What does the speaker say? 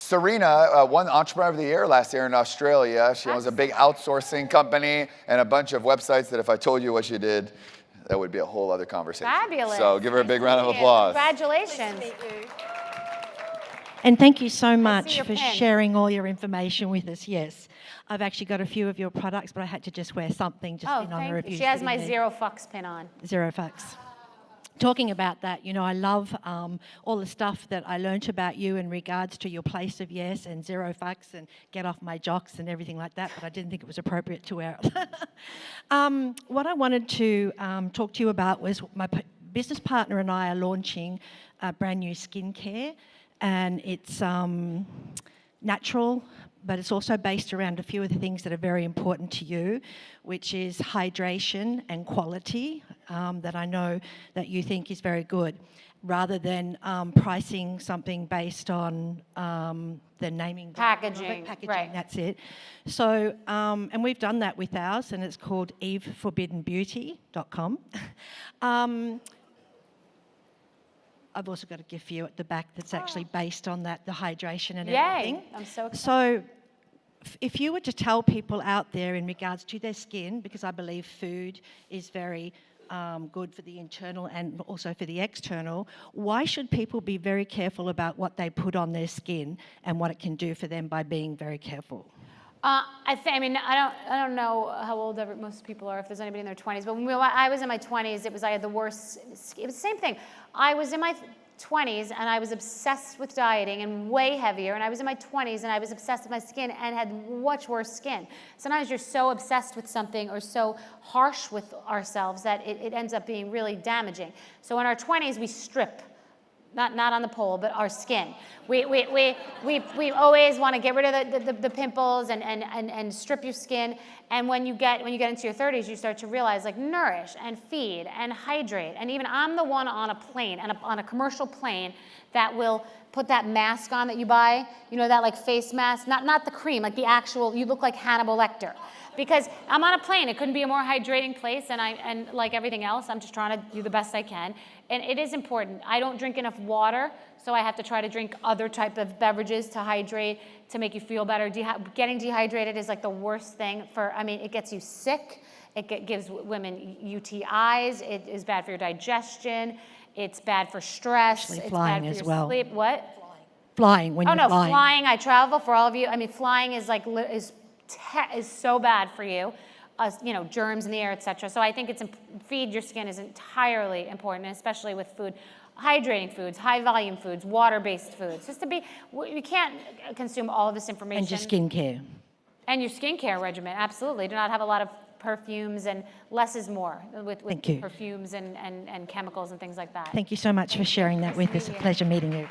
Serena won Entrepreneur of the Year last year in Australia. She owns a big outsourcing company and a bunch of websites that if I told you what she did, that would be a whole other conversation. Fabulous. So give her a big round of applause. Congratulations. Nice to meet you. And thank you so much your for pen. sharing all your information with us. Yes, I've actually got a few of your products, but I had to just wear something just Oh, in on the thank review. you. She has my sitting there. Zero Foxx pin on. Zero Foxx. Talking about that, I love all the stuff that I learnt about you in regards to your place of yes and Zero Foxx and get off my jocks and everything like that, but I didn't think it was appropriate to wear it. What I wanted to talk to you about was my business partner and I are launching a brand new skincare, and it's natural, but it's also based around a few of the things that are very important to you, which is hydration and quality, that I know that you think is very good, rather than pricing something based on the naming. Packaging, right. That's it. So, and we've done that with ours, and it's called eveforbiddenbeauty.com. I've also got a gift for you at the back that's actually based on that, the hydration and everything. Yay, I'm so excited. So if you were to tell people out there in regards to their skin, because I believe food is very good for the internal and also for the external, why should people be very careful about what they put on their skin and what it can do for them by being very careful? I don't know how old most people are, if there's anybody in their 20s, but when I was in my 20s, I had the worst, it was the same thing. I was in my 20s and I was obsessed with dieting and way heavier, and I was in my 20s and I was obsessed with my skin and had much worse skin. Sometimes you're so obsessed with something or so harsh with ourselves that it ends up being really damaging. So in our 20s, we strip. Not on the pole, but our skin. We always want to get rid of the pimples and strip your skin. And when you get into your 30s, you start to realize, like, nourish and feed and hydrate. And even I'm the one on a plane, on a commercial plane, that will put that mask on that you buy, that like face mask, not the cream, like the actual, you look like Hannibal Lecter. Because I'm on a plane, it couldn't be a more hydrating place, and like everything else, I'm just trying to do the best I can. And it is important. I don't drink enough water, so I have to try to drink other type of beverages to hydrate, to make you feel better. Getting dehydrated is like the worst thing it gets you sick. It gives women UTIs. It is bad for your digestion. It's bad for stress. Actually, it's flying bad for as your well. sleep. What? Flying, when you're flying. Flying, I travel for all of you. Flying is is so bad for you, germs in the air, etc. So I think feed your skin is entirely important, especially with food. Hydrating foods, high volume foods, water-based foods. You can't consume all of this information. And your skincare. And your skincare regimen, absolutely. Do not have a lot of perfumes, and less is more with Thank you. perfumes and chemicals and things like that. Thank you so much for sharing that with us. A pleasure meeting you.